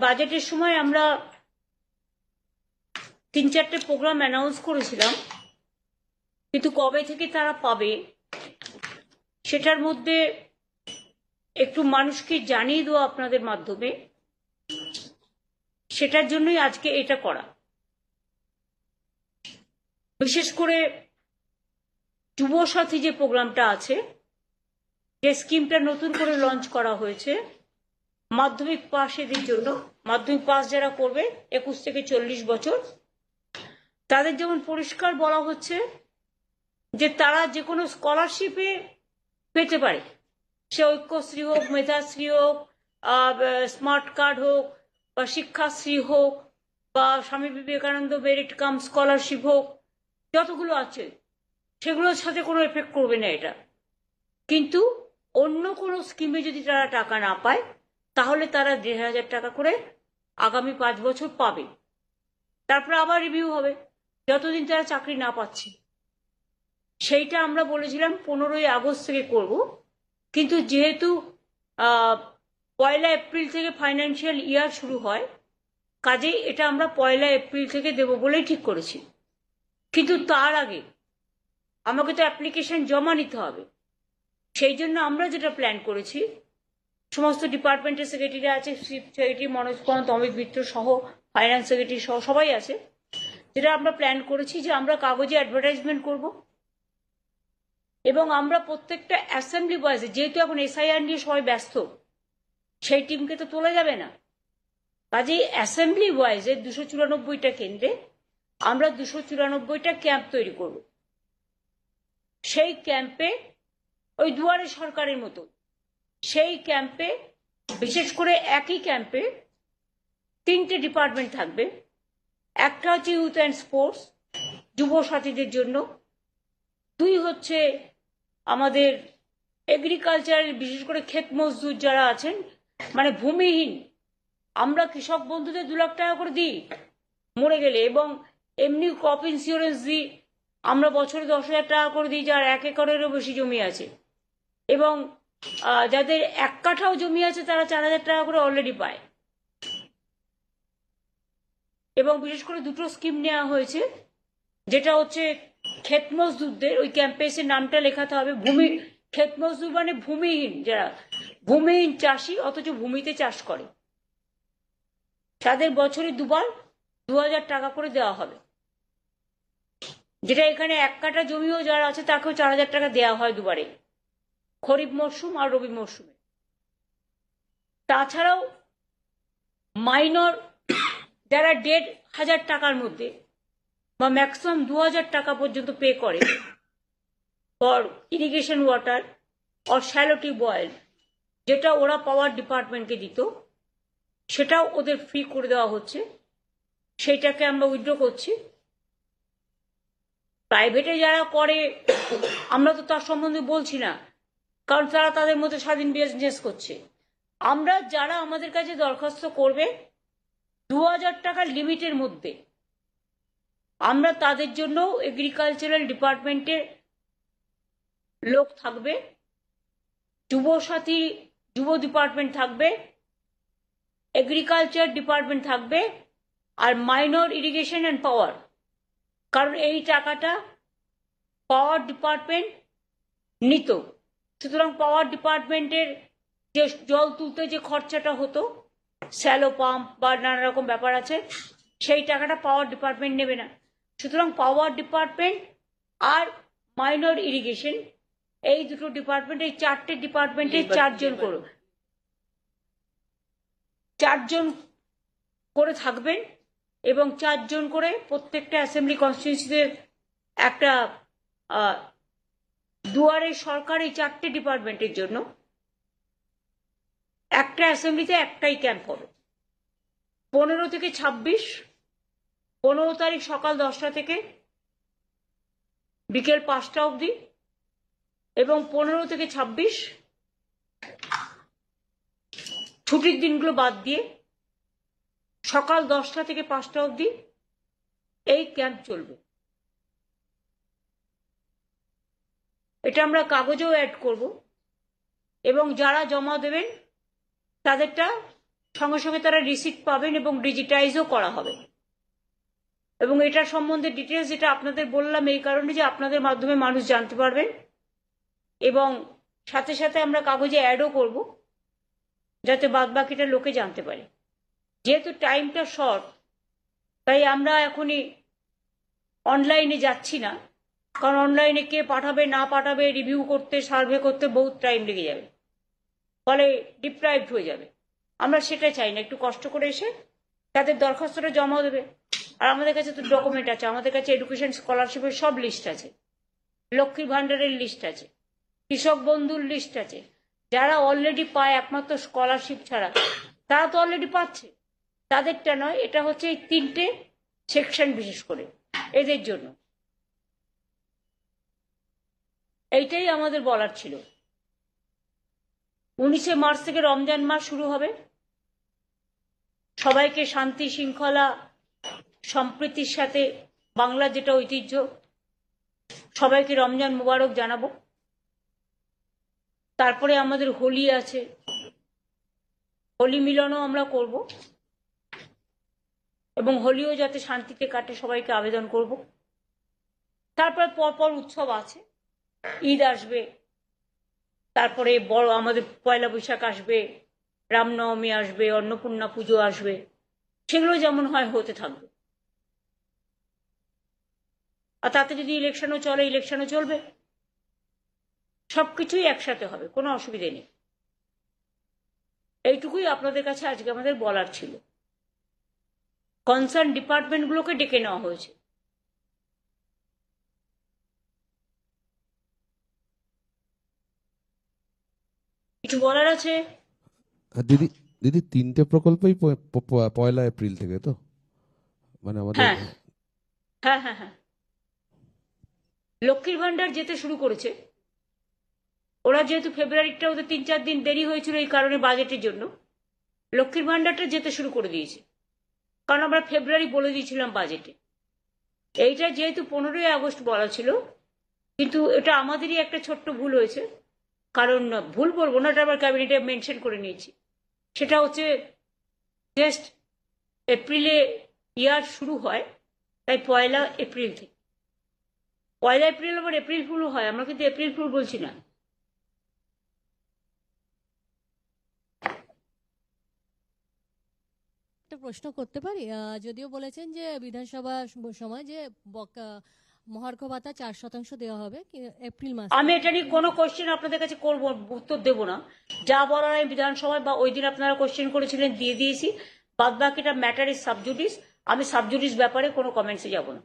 বাজেটের সময় আমরা 3-4টে প্রোগ্রাম অ্যানাউন্স করেছিলাম, কিন্তু কবে থেকে তারা পাবে সেটার মধ্যে একটু মানুষকে জানিয়ে দেওয়া আপনাদের মাধ্যমে, সেটার জন্যই আজকে এটা করা। বিশেষ করে যুবসাথী যে প্রোগ্রামটা আছে, যে স্কিমটা নতুন করে লঞ্চ করা হয়েছে মাধ্যমিক পাশেদের জন্য, মাধ্যমিক পাস যারা করবে 21 থেকে 40 বছর, তাদের যেমন পরিষ্কার বলা হচ্ছে যে তারা যে কোনো স্কলারশিপে পেতে পারে, সে ঐক্যশ্রী হোক, মেধাশ্রী হোক, স্মার্ট কার্ড হোক, বা শিক্ষাশ্রী হোক, বা Swami Vivekananda merit cum scholarship হোক, যতগুলো আছে সেগুলোর সাথে কোনো এফেক্ট করবে না এটা। কিন্তু অন্য কোনো স্কিমে যদি তারা টাকা না পায় তাহলে তারা 1,500 টাকা করে আগামী 5 বছর পাবে। তারপরে আবার রিভিউ হবে যতদিন তারা চাকরি না পাচ্ছে। সেইটা আমরা বলেছিলাম 15ই আগস্ট থেকে করব, কিন্তু যেহেতু 1 এপ্রিল থেকে ফাইন্যান্সিয়াল ইয়ার শুরু হয়, কাজেই এটা আমরা 1 এপ্রিল থেকে দেব বলেই ঠিক করেছি। কিন্তু তার আগে আমাকে তো অ্যাপ্লিকেশন জমা নিতে হবে। সেই জন্য আমরা যেটা প্ল্যান করেছি, সমস্ত ডিপার্টমেন্টের সেক্রেটারি আছে, চিফ সেক্রেটারি মনোজ পন্ত, অমিত মিত্র সহ, ফাইন্যান্স সেক্রেটারি সহ সবাই আছে, যেটা আমরা প্ল্যান করেছি যে আমরা কাগজে অ্যাডভার্টাইজমেন্ট করব, এবং আমরা প্রত্যেকটা অ্যাসেম্বলি বয়েসে, যেহেতু এখন এসআইআর নিয়ে সবাই ব্যস্ত, সেই টিমকে তো তোলা যাবে না, কাজেই অ্যাসেম্বলি ওয়াইজে 294টা কেন্দ্রে আমরা 294টা ক্যাম্প তৈরি করব। সেই ক্যাম্পে ওই দুয়ারে সরকারের মতো, সেই ক্যাম্পে বিশেষ করে একই ক্যাম্পে 3টে ডিপার্টমেন্ট থাকবে। একটা হচ্ছে ইউথ অ্যান্ড স্পোর্টস, যুব সাথীদের জন্য। 2 হচ্ছে আমাদের এগ্রিকালচারের, বিশেষ করে ক্ষেত মজদুর যারা আছেন, মানে ভূমিহীন। আমরা কৃষক বন্ধুদের 2 লাখ টাকা করে দিই মরে গেলে, এবং এমনি ক্রপ ইন্স্যুরেন্স দিই আমরা বছরে 10,000 টাকা করে দিই যার 1 একরেরও বেশি জমি আছে, এবং যাদের 1 কাঠাও জমি আছে তারা 4,000 টাকা করে অলরেডি পায়। এবং বিশেষ করে 2টো স্কিম নেওয়া হয়েছে, যেটা হচ্ছে ক্ষেত মজদুরদের, ওই ক্যাম্পেসের নামটা লেখাতে হবে, ক্ষেত মজদুর মানে ভূমিহীন, যারা ভূমিহীন চাষি অথচ ভূমিতে চাষ করে, তাদের বছরে 2বার 2,000 টাকা করে দেওয়া হবে। যেটা এখানে 1 কাঠা জমিও যারা আছে তাকেও 4,000 টাকা দেওয়া হয় 2বারে, খরিফ মরশুম আর রবি মরশুমে। তাছাড়াও মাইনর যারা 1,500 টাকার মধ্যে বা ম্যাক্সিমাম 2,000 টাকা পর্যন্ত পে করে for irrigation water or shallow tube oil, যেটা ওরা পাওয়ার ডিপার্টমেন্টকে দিত, সেটাও ওদের ফ্রি করে দেওয়া হচ্ছে। সেইটাকে আমরা উইথড্র করছি। প্রাইভেটে যারা করে আমরা তো তার সম্বন্ধে বলছি না, কারণ তারা তাদের মধ্যে স্বাধীন বিজনেস করছে। আমরা যারা আমাদের কাছে দরখাস্ত করবে 2,000 টাকার লিমিটের মধ্যে, আমরা তাদের জন্য এগ্রিকালচারাল ডিপার্টমেন্টের লোক থাকবে, যুবসাথী যুব ডিপার্টমেন্ট থাকবে, এগ্রিকালচার ডিপার্টমেন্ট থাকবে, আর মাইনর ইরিগেশন অ্যান্ড পাওয়ার, কারণ এই টাকাটা পাওয়ার ডিপার্টমেন্ট নিত। সুতরাং পাওয়ার ডিপার্টমেন্টের যে জল তুলতে যে খরচাটা হতো, শ্যালো পাম্প বা নানা রকম ব্যাপার আছে, সেই টাকাটা পাওয়ার ডিপার্টমেন্ট নেবে না। সুতরাং পাওয়ার ডিপার্টমেন্ট আর মাইনর ইরিগেশন, এই 2টো ডিপার্টমেন্ট, এই 4টে ডিপার্টমেন্টে 4 জন করে, 4 জন করে থাকবেন, এবং 4 জন করে প্রত্যেকটা অ্যাসেম্বলি কনস্টিটিউয়েন্সিতে একটা দুয়ারে সরকার, এই 4টে ডিপার্টমেন্টের জন্য একটা অ্যাসেম্বলিতে একটাই ক্যাম্প হবে। 15 থেকে 26, 15 তারিখ সকাল 10টা থেকে বিকেল 5টা অবধি, এবং 15 থেকে 26 ছুটির দিনগুলো বাদ দিয়ে সকাল 10টা থেকে 5টা অবধি এই ক্যাম্প চলবে। এটা আমরা কাগজেও অ্যাড করব, এবং যারা জমা দেবেন তাদেরটা সঙ্গে সঙ্গে তারা রিসিপ্ট পাবেন এবং ডিজিটাইজও করা হবে। এবং এটার সম্বন্ধে ডিটেলস যেটা আপনাদের বললাম এই কারণে যে আপনাদের মাধ্যমে মানুষ জানতে পারবেন, এবং সাথে সাথে আমরা কাগজে অ্যাডও করব যাতে বাদবাকিটা লোকে জানতে পারে। যেহেতু টাইমটা শর্ট, তাই আমরা এখনই অনলাইনে যাচ্ছি না, কারণ অনলাইনে কে পাঠাবে না পাঠাবে রিভিউ করতে সার্ভে করতে বহুত টাইম লেগে যাবে, ফলে ডিপ্রাইভড হয়ে যাবে। আমরা সেটা চাই না, একটু কষ্ট করে এসে তাদের দরখাস্তটা জমা দেবে। আর আমাদের কাছে তো ডকুমেন্ট আছে, আমাদের কাছে এডুকেশন স্কলারশিপের সব লিস্ট আছে, লক্ষ্মীর ভান্ডারের লিস্ট আছে, কৃষক বন্ধুর লিস্ট আছে। যারা অলরেডি পায় একমাত্র স্কলারশিপ ছাড়া, তারা তো অলরেডি পাচ্ছে, তাদেরটা নয়। এটা হচ্ছে এই 3টে সেকশন বিশেষ করে এদের জন্য। এইটাই আমাদের বলার ছিল। 19শে মার্চ থেকে রমজান মাস শুরু হবে। সবাইকে শান্তি শৃঙ্খলা সম্প্রীতির সাথে বাংলা যেটা ঐতিহ্য, সবাইকে রমজান মুবারক জানাবো। তারপরে আমাদের হোলি আছে, হোলি মিলনও আমরা করব, এবং হোলিও যাতে শান্তিতে কাটে সবাইকে আবেদন করব। তারপরে পরপর উৎসব আছে, ঈদ আসবে, তারপরে বড় আমাদের পয়লা বৈশাখ আসবে, রামনবমী আসবে, অন্নপূর্ণা পুজো আসবে, সেগুলো যেমন হয় হতে থাকবে। আর তাতে যদি ইলেকশনও চলে, ইলেকশনও চলবে, সবকিছুই একসাথে হবে, কোনো অসুবিধে নেই। এইটুকুই আপনাদের কাছে আজকে আমাদের বলার ছিল। কনসার্ন ডিপার্টমেন্টগুলোকে ডেকে নেওয়া হয়েছে। কিছু বলার আছে? দিদি দিদি 3টে প্রকল্পই 1 এপ্রিল থেকে, তো মানে আমাদের। হ্যাঁ হ্যাঁ হ্যাঁ হ্যাঁ, লক্ষ্মীর ভান্ডার যেতে শুরু করেছে। ওরা যেহেতু ফেব্রুয়ারিটা ওদের 3-4 দিন দেরি হয়েছিল এই কারণে বাজেটের জন্য, লক্ষ্মীর ভান্ডারটা যেতে শুরু করে দিয়েছে, কারণ আমরা ফেব্রুয়ারি বলে দিয়েছিলাম বাজেটে। এইটা যেহেতু 15ই আগস্ট বলা ছিল, কিন্তু এটা আমাদেরই একটা ছোট্ট ভুল হয়েছে। কারণ ভুল বলবো না, এটা আবার ক্যাবিনেটে মেনশন করে নিয়েছি। সেটা হচ্ছে জাস্ট এপ্রিলে ইয়ার শুরু হয়, তাই 1 এপ্রিল থেকে। 1 এপ্রিল আবার এপ্রিল ফুলও হয়, আমরা কিন্তু এপ্রিল ফুল বলছি না। একটা প্রশ্ন করতে পারি? যদিও বলেছেন যে বিধানসভা সময় যে মহার্ঘ ভাতা 4% দেওয়া হবে এপ্রিল মাসে, আমি এটা নিয়ে কোনো কোশ্চেন আপনাদের কাছে করবো, উত্তর দেবো না। যা বলার আমি বিধানসভায় বা ওই দিন আপনারা কোশ্চেন করেছিলেন দিয়ে দিয়েছি। বাদ বাকিটা ম্যাটার ইজ সাবজুডিস। আমি সাবজুডিস ব্যাপারে কোনো কমেন্টসে যাব না।